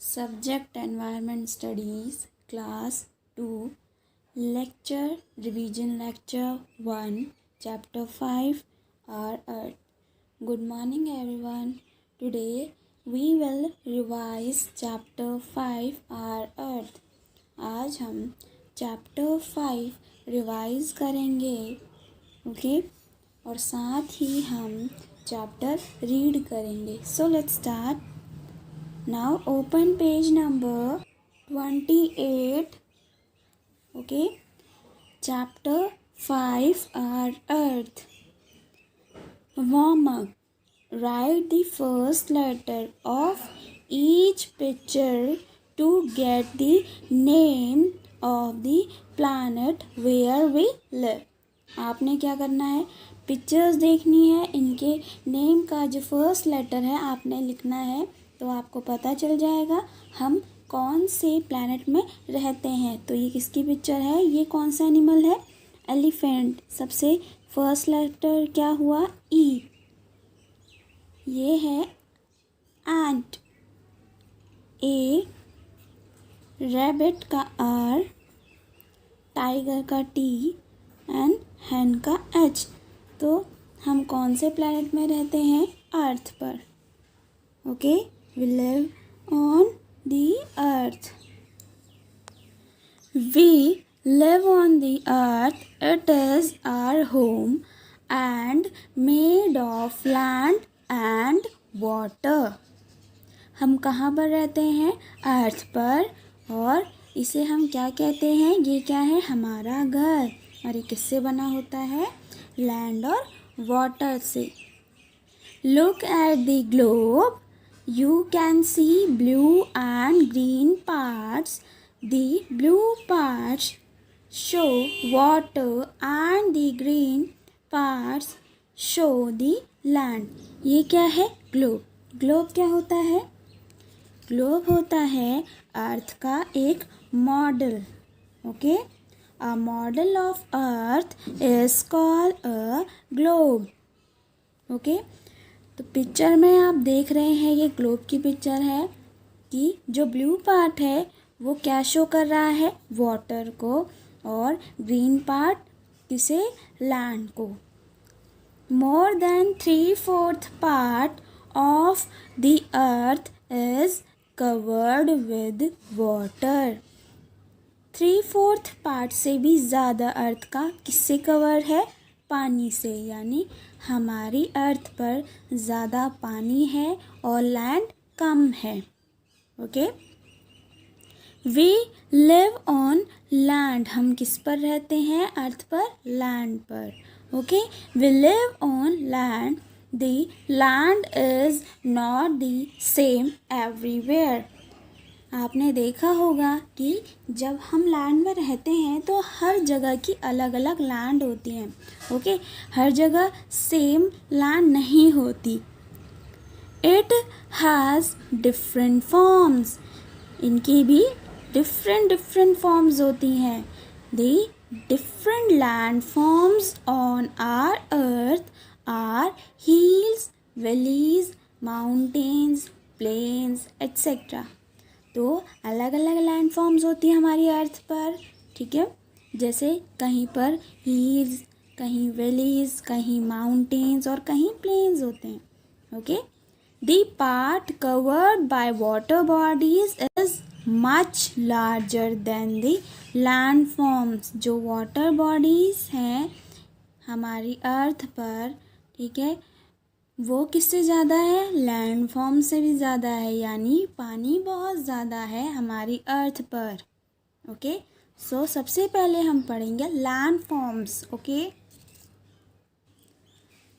Subject Environment Studies, Class 2, Lecture, Revision Lecture 1, Chapter 5, Our Earth. Good morning everyone. Today we will revise Chapter 5, Our Earth. आज हम Chapter 5 revise करेंगे, okay और साथ ही हम chapter read करेंगे. So let's start. Now open page number 28. Okay. Chapter 5, Our Earth. Warm up. Write the first letter of each picture to get the name of the planet where we live. आपने क्या करना है, pictures देखनी है, इनके name का जो first letter है आपने लिखना है, तो आपको पता चल जाएगा हम कौन से प्लैनेट में रहते हैं. तो ये किसकी पिक्चर है, ये कौन सा एनिमल है, एलिफेंट. सबसे फर्स्ट लेटर क्या हुआ, ई. ये है एंट, ए. रैबिट का आर, टाइगर का टी एंड हैन का एच. तो हम कौन से प्लैनेट में रहते हैं, अर्थ पर. Okay, we live on the earth. We live on the earth. It is our home and made of land and water. हम कहाँ पर रहते हैं, अर्थ पर, और इसे हम क्या कहते हैं, ये क्या है, हमारा घर. और ये किससे बना होता है, लैंड और वाटर से. Look at the globe. You can see blue and green parts. The blue parts show water and the green parts show the land. ये क्या है, ग्लोब. ग्लोब क्या होता है, ग्लोब होता है अर्थ का एक model. Okay, a model of earth is called a globe. Okay, तो पिक्चर में आप देख रहे हैं, ये ग्लोब की पिक्चर है कि जो ब्लू पार्ट है वो क्या शो कर रहा है, वाटर को, और ग्रीन पार्ट किसे, लैंड को. More than 3/4 part of the earth is covered with water. 3/4 part से भी ज़्यादा अर्थ का किससे कवर है, पानी से. यानी हमारी अर्थ पर ज़्यादा पानी है और लैंड कम है. Okay, we live on land. हम किस पर रहते हैं, अर्थ पर, लैंड पर. Okay, we live on land. The land is not the same everywhere. आपने देखा होगा कि जब हम लैंड में रहते हैं तो हर जगह की अलग अलग लैंड होती हैं. ओके, हर जगह सेम लैंड नहीं होती. It has different forms. इनकी भी डिफरेंट फॉर्म्स होती हैं. The different land forms on our earth are hills, valleys, mountains, plains etcetera. तो अलग अलग लैंड फॉर्म्स होती हैं हमारी अर्थ पर. ठीक है, जैसे कहीं पर हिल्स, कहीं वैलीज, कहीं माउंटेन्स और कहीं प्लेन्स होते हैं. Okay, the part covered by water bodies is much larger than the land forms. जो वाटर बॉडीज हैं हमारी अर्थ पर, ठीक है, वो किससे ज़्यादा है, लैंड फॉर्म से भी ज़्यादा है. यानी पानी बहुत ज़्यादा है हमारी अर्थ पर. ओके, सो सबसे पहले हम पढ़ेंगे land forms. Okay,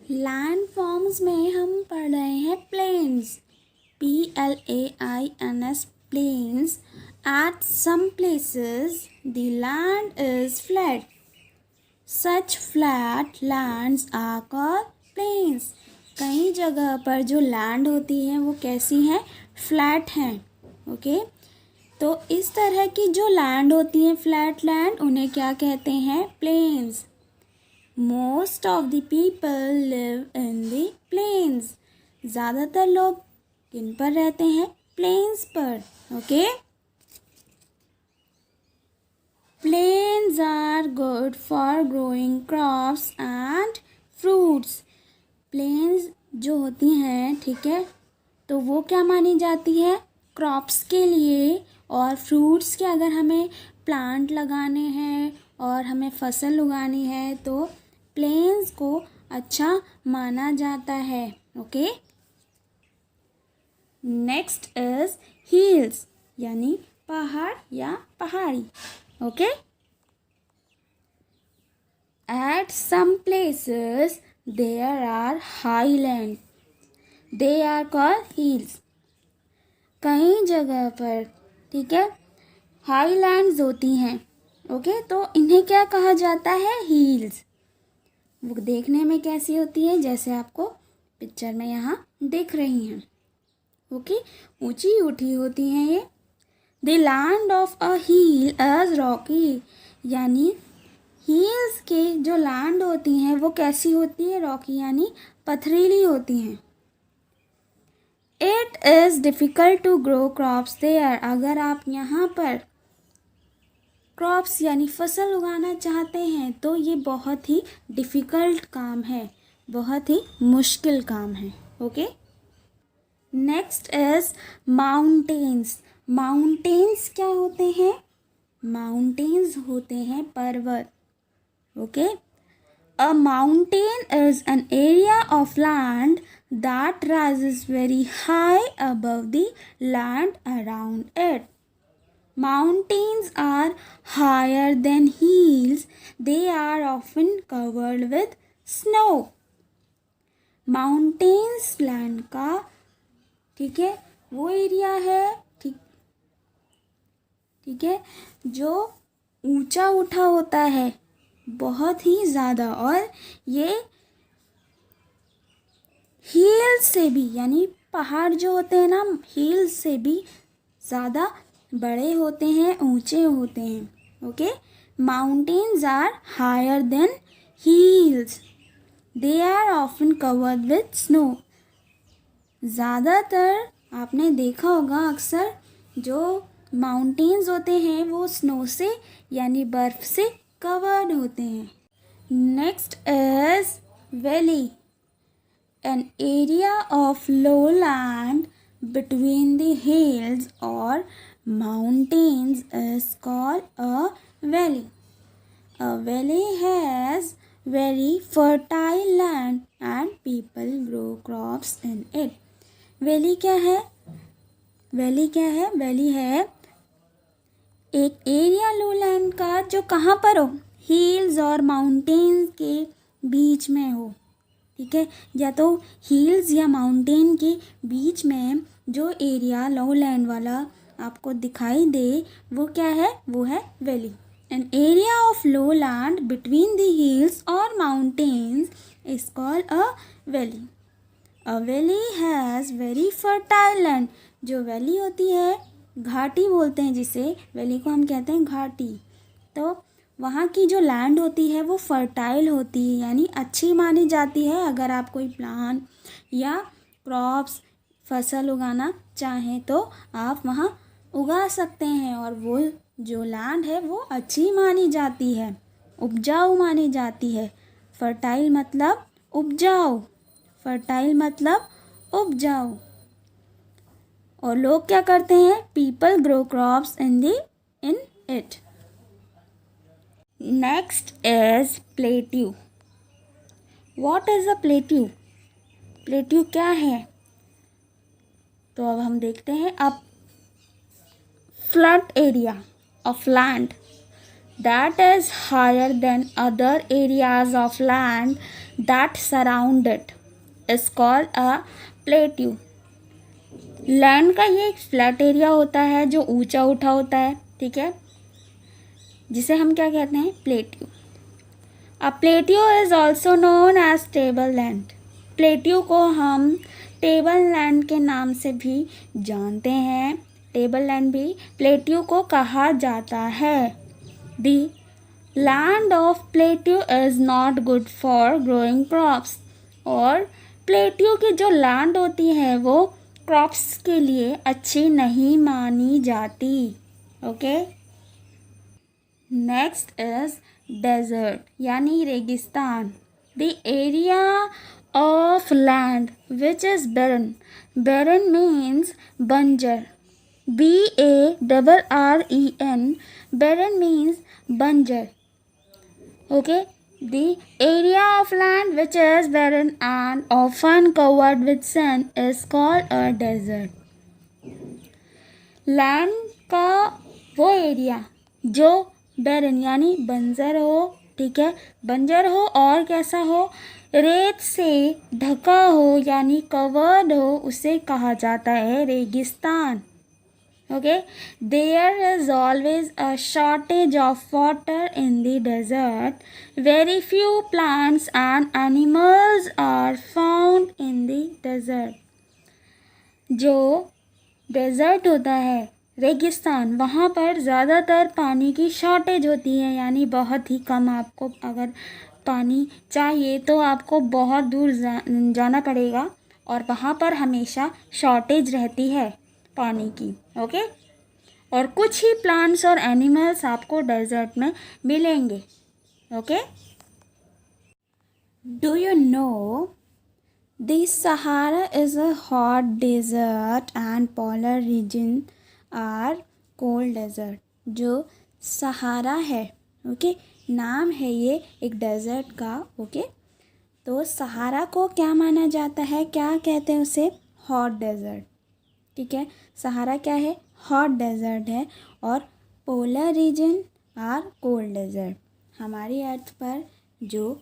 land forms में हम पढ़ रहे हैं plains, PLAINS, plains. At some places the land is flat. Such flat lands are called plains. कई जगह पर जो लैंड होती है वो कैसी हैं, फ्लैट हैं. ओके, तो इस तरह की जो लैंड होती हैं, फ्लैट लैंड, उन्हें क्या कहते हैं, plains. Most of the people live in the plains. ज़्यादातर लोग किन पर रहते हैं, प्लेन्स पर. Okay. Plains are good for growing crops and fruits. Plains जो होती हैं, ठीक है, तो वो क्या मानी जाती है? क्रॉप्स के लिए और फ्रूट्स के। अगर हमें प्लांट लगाने हैं और हमें फसल उगानी है तो प्लेन्स को अच्छा माना जाता है। ओके। नेक्स्ट इज हिल्स, यानी पहाड़ या पहाड़ी। Okay. At some places there are highlands. They are called hills. कई जगह पर, ठीक है, हाईलैंड्स होती हैं। ओके, तो इन्हें क्या कहा जाता है? हिल्स। वो देखने में कैसी होती है? जैसे आपको पिक्चर में यहाँ दिख रही हैं। ओके, ऊंची उठी होती हैं ये। The land of a hill is Rocky, यानी हिल्स के जो लैंड होती हैं वो कैसी होती है? रॉकी, यानी पथरीली होती हैं। It is difficult to grow crops there, अगर आप यहाँ पर क्रॉप्स यानी फसल उगाना चाहते हैं तो ये बहुत ही डिफ़िकल्ट काम है, बहुत ही मुश्किल काम है। Okay. Next is mountains. Mountains क्या होते हैं? माउंटेन्स होते हैं पर्वत। Okay. A mountain is an area of land that rises very high above the land around it. Mountains are higher than hills. They are often covered with snow. Mountains land का, ठीक है, वो area है, ठीक है, जो ऊंचा उठा होता है बहुत ही ज़्यादा, और ये हिल से भी, यानी पहाड़ जो होते हैं ना, हिल से भी ज़्यादा बड़े होते हैं, ऊंचे होते हैं। Okay. Mountains are higher than hills. They are often covered with snow. ज़्यादातर आपने देखा होगा, अक्सर जो माउंटेन्स होते हैं वो स्नो से यानी बर्फ़ से कवर्ड होते हैं। Next is valley, an area of low land between the hills और mountains is called a valley. A valley has very fertile land and people grow crops in it. Valley क्या है? Valley क्या है? Valley है एक area low land का जो कहाँ पर हो? हिल्स और माउंटेन्स के बीच में हो। ठीक है, या तो हिल्स या माउंटेन के बीच में जो एरिया लो लैंड वाला आपको दिखाई दे वो क्या है? वो है valley. An area of low land between the hills और mountains is called a valley. A valley has very fertile land. जो वैली होती है, घाटी बोलते हैं जिसे, वैली को हम कहते हैं घाटी। तो वहाँ की जो लैंड होती है वो फर्टाइल होती है, यानी अच्छी मानी जाती है। अगर आप कोई प्लांट या क्रॉप्स फसल उगाना चाहें तो आप वहाँ उगा सकते हैं, और वो जो लैंड है वो अच्छी मानी जाती है, उपजाऊ मानी जाती है। फर्टाइल मतलब उपजाऊ, फर्टाइल मतलब उपजाऊ। और लोग क्या करते हैं? People grow crops in it. Next is plateau. What is a plateau? Plateau क्या है? तो अब हम देखते हैं। अब flat area of land that is higher than other areas of land that surround it is called a plateau. Land का ये एक फ्लैट एरिया होता है जो ऊंचा उठा होता है, ठीक है, जिसे हम क्या कहते हैं? Plateau. A plateau is also known as table land. Plateau को हम टेबल लैंड के नाम से भी जानते हैं। टेबल लैंड भी प्लेट्यू को कहा जाता है। The land of plateau is not good for growing crops. और प्लेट्यू की जो लैंड होती है वो क्रॉप्स के लिए अच्छी नहीं मानी जाती. ओके. नेक्स्ट इज डेजर्ट यानी रेगिस्तान. The area of land which is barren. Barren means banjar. BARREN. Barren means banjar. Okay. The area of land which is barren and often covered with sand is called a desert. Land का वो area जो barren यानी बंजर हो. ठीक है. बंजर हो और कैसा हो, रेत से ढका हो यानी कवर्ड हो, उसे कहा जाता है रेगिस्तान. Okay. There is always a shortage of water in the desert. Very few plants and animals are found in the desert. जो डेजर्ट होता है रेगिस्तान, वहाँ पर ज़्यादातर पानी की शॉर्टेज होती है यानी बहुत ही कम. आपको अगर पानी चाहिए तो आपको बहुत दूर जाना पड़ेगा और वहाँ पर हमेशा शॉर्टेज रहती है पानी की. ओके. और कुछ ही प्लांट्स और एनिमल्स आपको डेजर्ट में मिलेंगे. Okay. Do you know the Sahara is a hot desert and polar region are cold desert. जो सहारा है, ओके, नाम है ये एक डेजर्ट का. ओके. तो सहारा को क्या माना जाता है, क्या कहते हैं उसे, हॉट डेजर्ट. ठीक है. सहारा क्या है, हॉट डेजर्ट है. और polar region are cold desert. हमारी अर्थ पर जो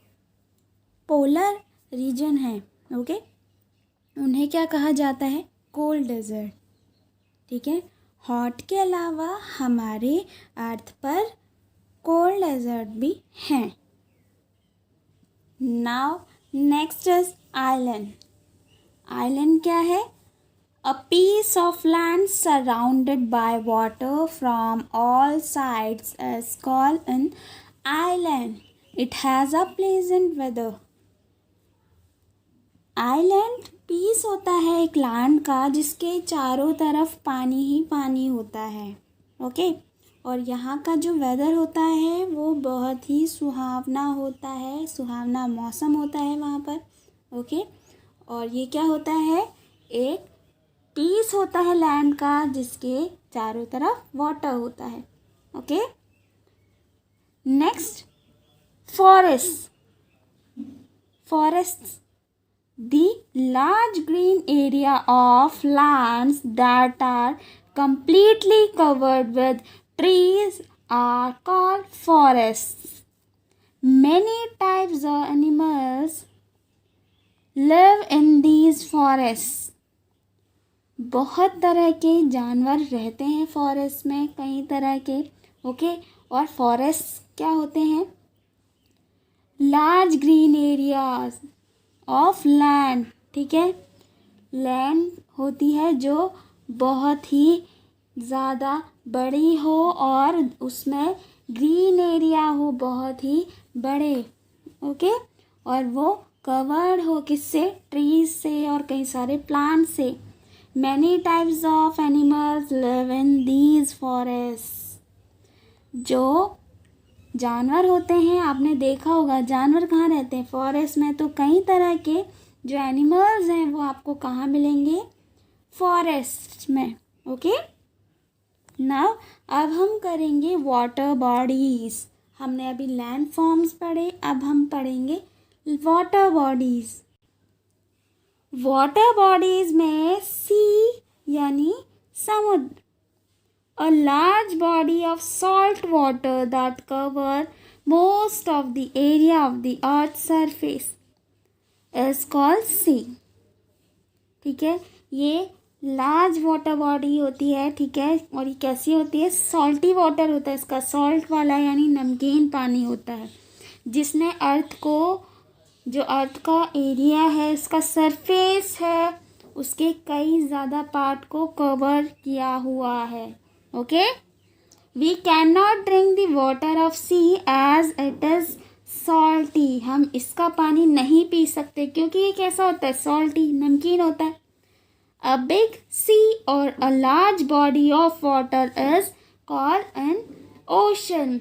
पोलर रीजन है, ओके, उन्हें क्या कहा जाता है, कोल्ड डेजर्ट. ठीक है. हॉट के अलावा हमारे अर्थ पर कोल्ड डेजर्ट भी हैं. Now next is island. Island क्या है, a piece of land surrounded by water from all sides is called an island. It has a pleasant weather. Island piece होता है एक लैंड का जिसके चारों तरफ पानी ही पानी होता है. ओके. और यहाँ का जो वेदर होता है वो बहुत ही सुहावना होता है, सुहावना मौसम होता है वहाँ पर. ओके. और ये क्या होता है, एक पीस होता है लैंड का जिसके चारों तरफ वाटर होता है. Okay. Next, forest. Forest, the large green area of lands that are completely covered with trees are called forests. Many types of animals live in these forests. बहुत तरह के जानवर रहते हैं फॉरेस्ट में, कई तरह के. ओके. और फॉरेस्ट क्या होते हैं, large green areas of land. ठीक है. लैंड होती है जो बहुत ही ज़्यादा बड़ी हो और उसमें ग्रीन एरिया हो बहुत ही बड़े. ओके. और वो कवर्ड हो किससे, ट्रीज से और कई सारे प्लांट से. Many types of animals live in these forest. जो जानवर होते हैं, आपने देखा होगा जानवर कहाँ रहते हैं, फॉरेस्ट में. तो कई तरह के जो एनिमल्स हैं वो आपको कहाँ मिलेंगे, फॉरेस्ट में. ओके. नाउ अब हम करेंगे वाटर बॉडीज. हमने अभी लैंड फॉर्म्स पढ़े, अब हम पढ़ेंगे वाटर बॉडीज. वाटर बॉडीज में सी यानी समुद्र, a large body of salt water that cover most of the area of the earth's surface is called sea. ठीक है. ये लार्ज वाटर बॉडी होती है. ठीक है. और ये कैसी होती है, सॉल्टी वाटर होता है इसका, सॉल्ट वाला यानी नमकीन पानी होता है, जिसने अर्थ को, जो अर्थ का एरिया है, इसका सरफेस है, उसके कई ज़्यादा पार्ट को कवर किया हुआ है. Okay. We can not drink the water of sea as it is salty. हम इसका पानी नहीं पी सकते क्योंकि ये कैसा होता है, सॉल्टी, नमकीन होता है. A big sea or a large body of water is called an ocean.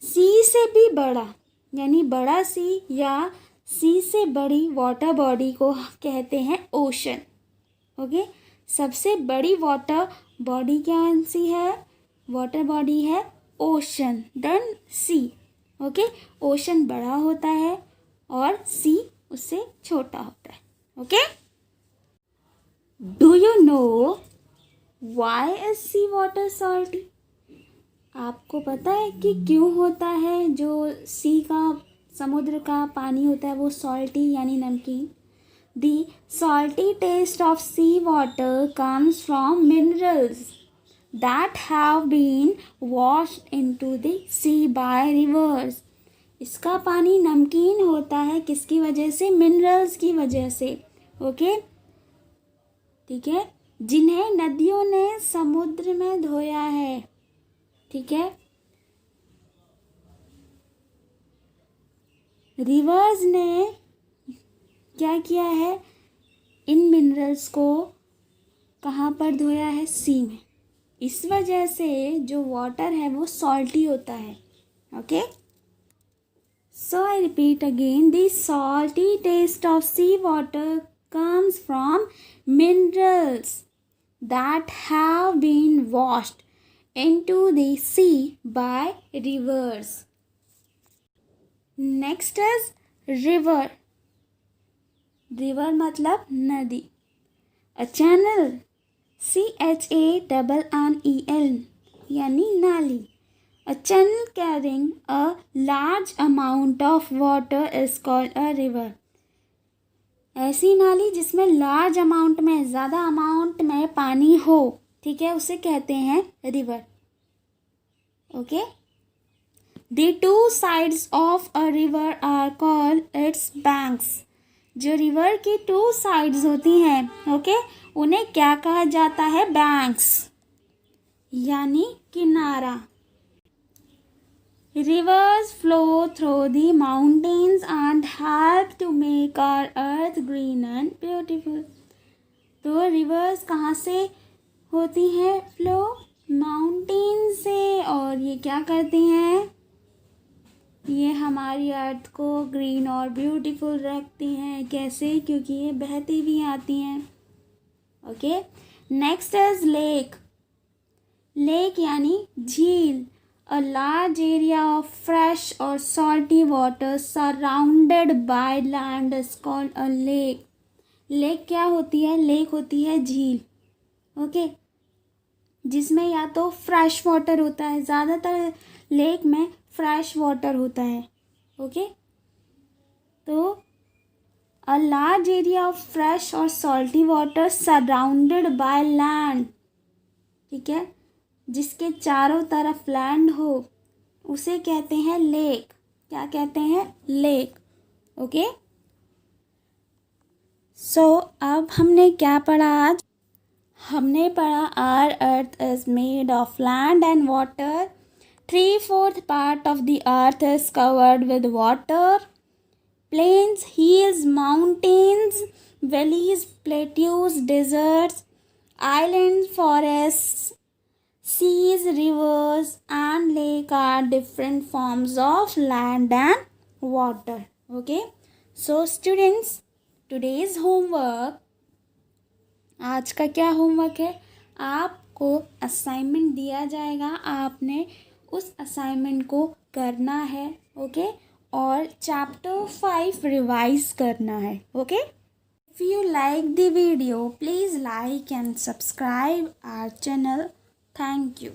सी से भी बड़ा यानी बड़ा सी या सी से बड़ी वाटर बॉडी को कहते हैं ओशन. ओके, सबसे बड़ी वाटर बॉडी कौन सी है? वाटर बॉडी है ocean, then sea. Okay, ocean बड़ा होता है और सी उससे छोटा होता है. Okay, do you know why is sea water salty? आपको पता है कि क्यों होता है जो सी का, समुद्र का पानी होता है वो सॉल्टी यानी नमकीन? The salty taste of sea water comes from minerals that have been washed into the sea by rivers. इसका पानी नमकीन होता है किसकी वजह से? मिनरल्स की वजह से. ओके, ठीक है, जिन्हें नदियों ने समुद्र में धोया है. ठीक है, रिवर्स ने क्या किया है? इन मिनरल्स को कहाँ पर धोया है? सी में. इस वजह से जो वाटर है वो सॉल्टी होता है. Okay, so I repeat again, the salty taste of sea water comes from minerals that have been washed into the sea by rivers. Next is river. River मतलब नदी. अ चैनल, CHANNEL यानी नाली. A channel carrying a large amount of water is called a river. ऐसी नाली जिसमें large amount में, ज़्यादा amount में पानी हो, ठीक है, उसे कहते हैं river. Okay, the two sides of a river are called its banks. जो रिवर की टू साइड्स होती हैं, ओके, उन्हें क्या कहा जाता है? बैंक्स यानी किनारा. Rivers flow through the mountains and help to make our earth green and beautiful. तो रिवर्स कहाँ से होती हैं? फ्लो माउंटेन से. और ये क्या करती हैं? ये हमारी अर्थ को ग्रीन और ब्यूटीफुल रखती हैं. कैसे? क्योंकि ये बहती भी आती हैं. Okay, next is lake. Lake यानी झील. A large area of fresh और salty water surrounded by land is called a lake. Lake क्या होती है? लेक होती है झील. ओके, जिसमें या तो फ्रेश वाटर होता है, ज़्यादातर लेक में फ्रेश वाटर होता है. ओके, तो a large area of fresh और salty water surrounded by land. ठीक है, जिसके चारों तरफ लैंड हो उसे कहते हैं लेक. क्या कहते हैं? लेक. ओके, सो अब हमने क्या पढ़ा आज? हमने पढ़ा our earth is made of land and water. 3/4 part of the earth is covered with water. Plains, hills, mountains, valleys, plateaus, deserts, islands, forests, seas, rivers, and lakes are different forms of land and water. Okay, so students, today's homework, आज का क्या homework है? आपको assignment दिया जाएगा, आपने उस assignment को करना है. ओके, और चैप्टर 5 रिवाइज करना है. Okay, if you like the video please like and subscribe our channel. Thank you.